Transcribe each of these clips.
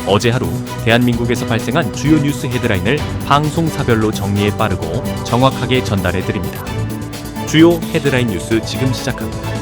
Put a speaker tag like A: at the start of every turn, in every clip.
A: 어제 하루 대한민국에서 발생한 주요 뉴스 헤드라인을 방송사별로 정리해 빠르고 정확하게 전달해 드립니다. 주요 헤드라인 뉴스 지금 시작합니다.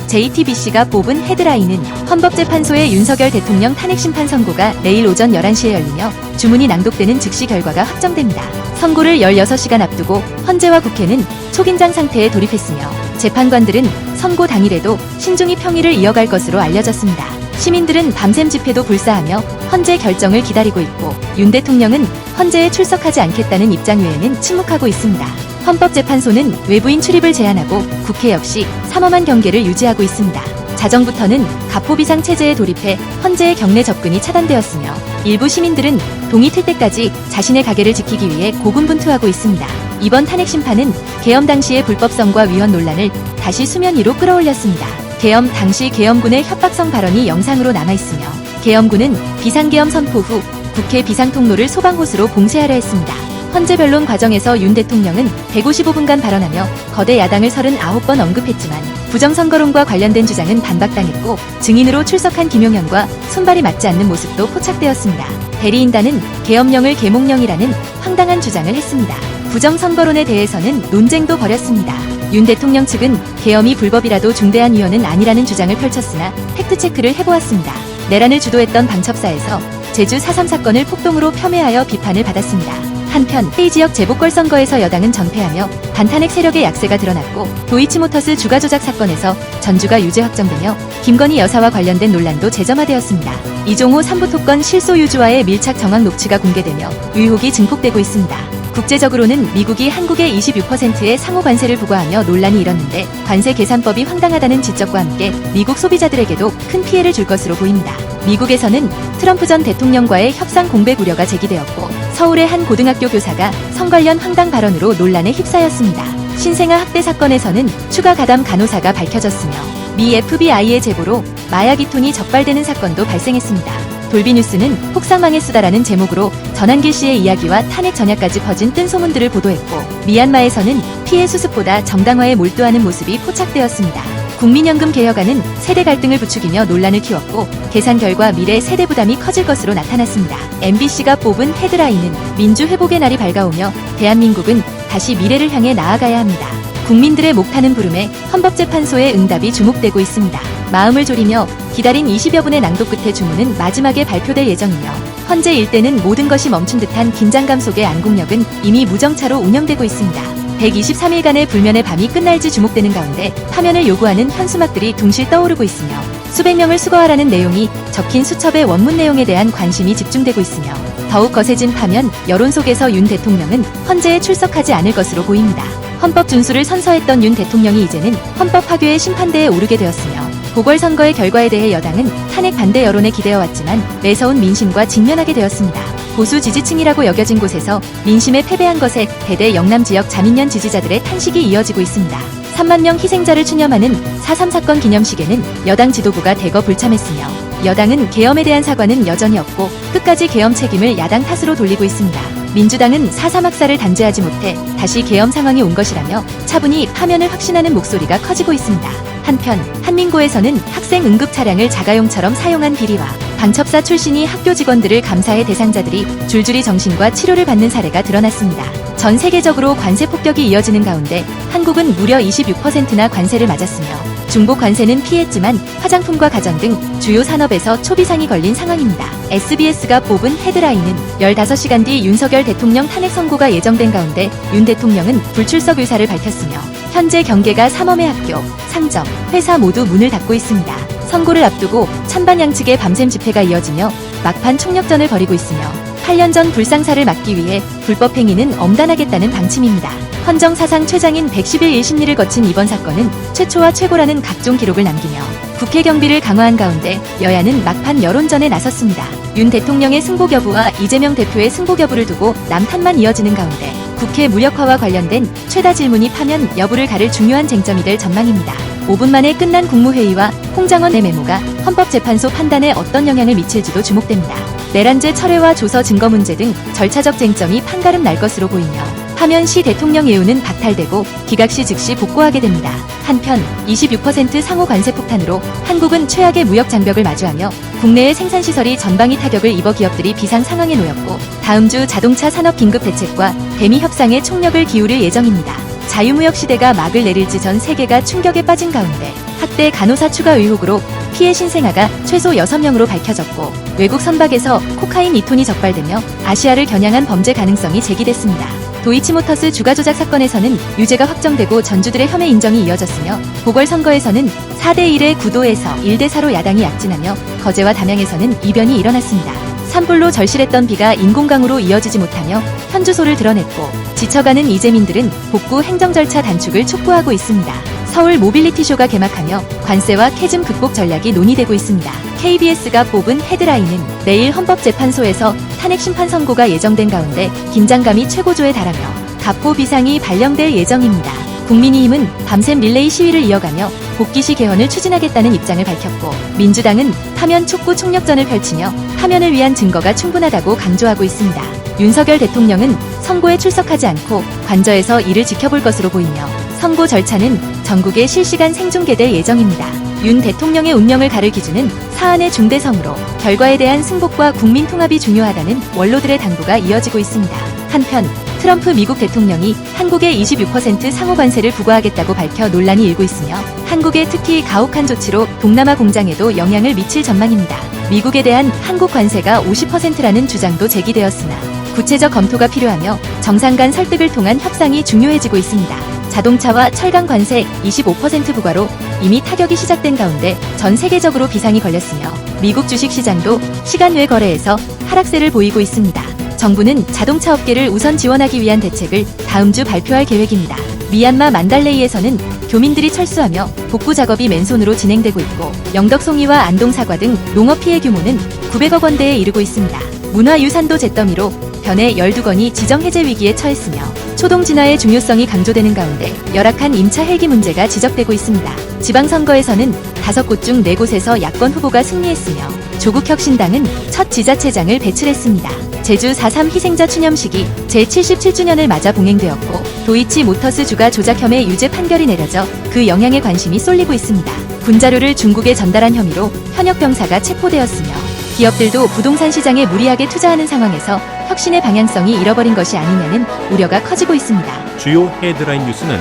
B: JTBC가 뽑은 헤드라인은 헌법재판소의 윤석열 대통령 탄핵심판 선고가 내일 오전 11시에 열리며 주문이 낭독되는 즉시 결과가 확정됩니다. 선고를 16시간 앞두고 헌재와 국회는 초긴장 상태에 돌입했으며 재판관들은 선고 당일에도 신중히 평의를 이어갈 것으로 알려졌습니다. 시민들은 밤샘 집회도 불사하며 헌재 결정을 기다리고 있고 윤 대통령은 헌재에 출석하지 않겠다는 입장 외에는 침묵하고 있습니다. 헌법재판소는 외부인 출입을 제한하고 국회 역시 삼엄한 경계를 유지하고 있습니다. 자정부터는 가포비상 체제에 돌입해 헌재의 경내 접근이 차단되었으며 일부 시민들은 동이 틀 때까지 자신의 가게를 지키기 위해 고군분투하고 있습니다. 이번 탄핵 심판은 계엄 당시의 불법성과 위헌 논란을 다시 수면 위로 끌어올렸습니다. 계엄 당시 계엄군의 협박성 발언이 영상으로 남아있으며 계엄군은 비상계엄 선포 후 국회 비상통로를 소방호스로 봉쇄하려 했습니다. 헌재 변론 과정에서 윤 대통령은 155분간 발언하며 거대 야당을 39번 언급했지만 부정선거론과 관련된 주장은 반박당했고 증인으로 출석한 김용현과 손발이 맞지 않는 모습도 포착되었습니다. 대리인단은 계엄령을 계몽령이라는 황당한 주장을 했습니다. 부정선거론에 대해서는 논쟁도 벌였습니다. 윤 대통령 측은 계엄이 불법이라도 중대한 위헌은 아니라는 주장을 펼쳤으나 팩트체크를 해보았습니다. 내란을 주도했던 방첩사에서 제주 4.3 사건을 폭동으로 폄훼하여 비판을 받았습니다. 한편 K지역 재보궐선거에서 여당은 전패하며 반탄핵 세력의 약세가 드러났고 도이치모터스 주가 조작 사건에서 전주가 유죄 확정되며 김건희 여사와 관련된 논란도 재점화되었습니다. 이종호 삼부토건 실소유주와의 밀착 정황 녹취가 공개되며 의혹이 증폭되고 있습니다. 국제적으로는 미국이 한국에 26%의 상호 관세를 부과하며 논란이 일었는데 관세 계산법이 황당하다는 지적과 함께 미국 소비자들에게도 큰 피해를 줄 것으로 보입니다. 미국에서는 트럼프 전 대통령과의 협상 공백 우려가 제기되었고 서울의 한 고등학교 교사가 성 관련 황당 발언으로 논란에 휩싸였습니다. 신생아 학대 사건에서는 추가 가담 간호사가 밝혀졌으며 미 FBI의 제보로 마약 2톤이 적발되는 사건도 발생했습니다. 돌비뉴스는 폭삭망의 수다라는 제목으로 전한길 씨의 이야기와 탄핵 전야까지 퍼진 뜬 소문들을 보도했고 미얀마에서는 피해 수습보다 정당화에 몰두하는 모습이 포착되었습니다. 국민연금 개혁안은 세대 갈등을 부추기며 논란을 키웠고 계산 결과 미래 세대 부담이 커질 것으로 나타났습니다. MBC가 뽑은 헤드라인은 민주회복의 날이 밝아오며 대한민국은 다시 미래를 향해 나아가야 합니다. 국민들의 목타는 부름에 헌법재판소의 응답이 주목되고 있습니다. 마음을 졸이며 기다린 20여 분의 낭독 끝에 주문은 마지막에 발표될 예정이며 헌재 일대는 모든 것이 멈춘 듯한 긴장감 속의 안국역은 이미 무정차로 운영되고 있습니다. 123일간의 불면의 밤이 끝날지 주목되는 가운데 파면을 요구하는 현수막들이 둥실 떠오르고 있으며 수백 명을 수거하라는 내용이 적힌 수첩의 원문 내용에 대한 관심이 집중되고 있으며 더욱 거세진 파면 여론 속에서 윤 대통령은 헌재에 출석하지 않을 것으로 보입니다. 헌법 준수를 선서했던 윤 대통령이 이제는 헌법 파괴의 심판대에 오르게 되었으며 보궐선거의 결과에 대해 여당은 탄핵 반대 여론에 기대어왔지만 매서운 민심과 직면하게 되었습니다. 보수 지지층이라고 여겨진 곳에서 민심에 패배한 것에 대대 영남 지역 자민련 지지자들의 탄식이 이어지고 있습니다. 3만 명 희생자를 추념하는 4.3 사건 기념식에는 여당 지도부가 대거 불참했으며 여당은 계엄에 대한 사과는 여전히 없고 끝까지 계엄 책임을 야당 탓으로 돌리고 있습니다. 민주당은 4.3 학살을 단죄하지 못해 다시 계엄 상황이 온 것이라며 차분히 파면을 확신하는 목소리가 커지고 있습니다. 한편 한민고에서는 학생 응급 차량을 자가용처럼 사용한 비리와 방첩사 출신이 학교 직원들을 감사해 대상자들이 줄줄이 정신과 치료를 받는 사례가 드러났습니다. 전 세계적으로 관세 폭격이 이어지는 가운데 한국은 무려 26%나 관세를 맞았으며 중복 관세는 피했지만 화장품과 가전 등 주요 산업에서 초비상이 걸린 상황입니다. SBS가 뽑은 헤드라인은 15시간 뒤 윤석열 대통령 탄핵 선고가 예정된 가운데 윤 대통령은 불출석 의사를 밝혔으며 현재 경계가 삼엄의 학교, 상점, 회사 모두 문을 닫고 있습니다. 선고를 앞두고 찬반 양측의 밤샘 집회가 이어지며 막판 총력전을 벌이고 있으며 8년 전 불상사를 막기 위해 불법 행위는 엄단하겠다는 방침입니다. 헌정 사상 최장인 111일 심리를 거친 이번 사건은 최초와 최고라는 각종 기록을 남기며 국회 경비를 강화한 가운데 여야는 막판 여론전에 나섰습니다. 윤 대통령의 승복 여부와 이재명 대표의 승복 여부를 두고 남탓만 이어지는 가운데 국회 무력화와 관련된 최다 질문이 파면 여부를 가를 중요한 쟁점이 될 전망입니다. 5분 만에 끝난 국무회의와 홍장원의 메모가 헌법재판소 판단에 어떤 영향을 미칠지도 주목됩니다. 내란죄 철회와 조서 증거 문제 등 절차적 쟁점이 판가름 날 것으로 보이며 하면 시 대통령 예우는 박탈되고 기각시 즉시 복구하게 됩니다. 한편 26% 상호 관세 폭탄으로 한국은 최악의 무역 장벽을 마주하며 국내의 생산시설이 전방위 타격을 입어 기업들이 비상 상황에 놓였고 다음 주 자동차 산업 긴급 대책과 대미 협상에 총력을 기울일 예정입니다. 자유무역 시대가 막을 내릴지 전 세계가 충격에 빠진 가운데 학대 간호사 추가 의혹으로 피해 신생아가 최소 6명으로 밝혀졌고 외국 선박에서 코카인 2톤이 적발되며 아시아를 겨냥한 범죄 가능성이 제기됐습니다. 도이치모터스 주가 조작 사건에서는 유죄가 확정되고 전주들의 혐의 인정이 이어졌으며 보궐선거에서는 4대1의 구도에서 1대4로 야당이 약진하며 거제와 담양에서는 이변이 일어났습니다. 산불로 절실했던 비가 인공강우로 이어지지 못하며 현주소를 드러냈고 지쳐가는 이재민들은 복구 행정 절차 단축을 촉구하고 있습니다. 서울 모빌리티쇼가 개막하며 관세와 캐즘 극복 전략이 논의되고 있습니다. KBS가 뽑은 헤드라인은 내일 헌법재판소에서 탄핵 심판 선고가 예정된 가운데 긴장감이 최고조에 달하며 가포 비상이 발령될 예정입니다. 국민의힘은 밤샘 릴레이 시위를 이어가며 복귀시 개헌을 추진하겠다는 입장을 밝혔고 민주당은 파면 촉구 총력전을 펼치며 파면을 위한 증거가 충분하다고 강조하고 있습니다. 윤석열 대통령은 선고에 출석하지 않고 관저에서 이를 지켜볼 것으로 보이며 선고 절차는 전국에 실시간 생중계될 예정입니다. 윤 대통령의 운명을 가를 기준은 사안의 중대성으로 결과에 대한 승복과 국민 통합이 중요하다는 원로들의 당부가 이어지고 있습니다. 한편 트럼프 미국 대통령이 한국에 26% 상호 관세를 부과하겠다고 밝혀 논란이 일고 있으며 한국에 특히 가혹한 조치로 동남아 공장에도 영향을 미칠 전망입니다. 미국에 대한 한국 관세가 50%라는 주장도 제기되었으나 구체적 검토가 필요하며 정상 간 설득을 통한 협상이 중요해지고 있습니다. 자동차와 철강 관세 25% 부과로 이미 타격이 시작된 가운데 전 세계적으로 비상이 걸렸으며 미국 주식시장도 시간 외 거래에서 하락세를 보이고 있습니다. 정부는 자동차 업계를 우선 지원하기 위한 대책을 다음 주 발표할 계획입니다. 미얀마 만달레이에서는 교민들이 철수하며 복구 작업이 맨손으로 진행되고 있고 영덕송이와 안동사과 등 농업 피해 규모는 900억 원대에 이르고 있습니다. 문화유산도 잿더미로 변해 12건이 지정 해제 위기에 처했으며 초동 진화의 중요성이 강조되는 가운데 열악한 임차 헬기 문제가 지적되고 있습니다. 지방선거에서는 5곳 중 4곳에서 야권 후보가 승리했으며 조국혁신당은 첫 지자체장을 배출했습니다. 제주 4.3 희생자 추념식이 제77주년을 맞아 봉행되었고 도이치모터스 주가 조작 혐의 유죄 판결이 내려져 그 영향에 관심이 쏠리고 있습니다. 군자료를 중국에 전달한 혐의로 현역 병사가 체포되었으며 기업들도 부동산 시장에 무리하게 투자하는 상황에서 혁신의 방향성이 잃어버린 것이 아니냐는 우려가 커지고 있습니다.
A: 주요 헤드라인 뉴스는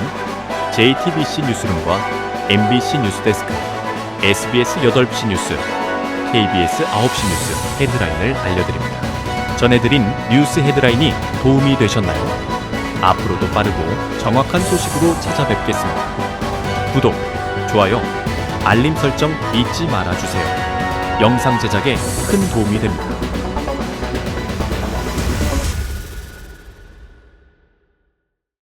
A: JTBC 뉴스룸과 MBC 뉴스데스크, SBS 8시 뉴스, KBS 9시 뉴스 헤드라인을 알려드립니다. 전해드린 뉴스 헤드라인이 도움이 되셨나요? 앞으로도 빠르고 정확한 소식으로 찾아뵙겠습니다. 구독, 좋아요, 알림 설정 잊지 말아주세요. 영상 제작에 큰 도움이 됩니다.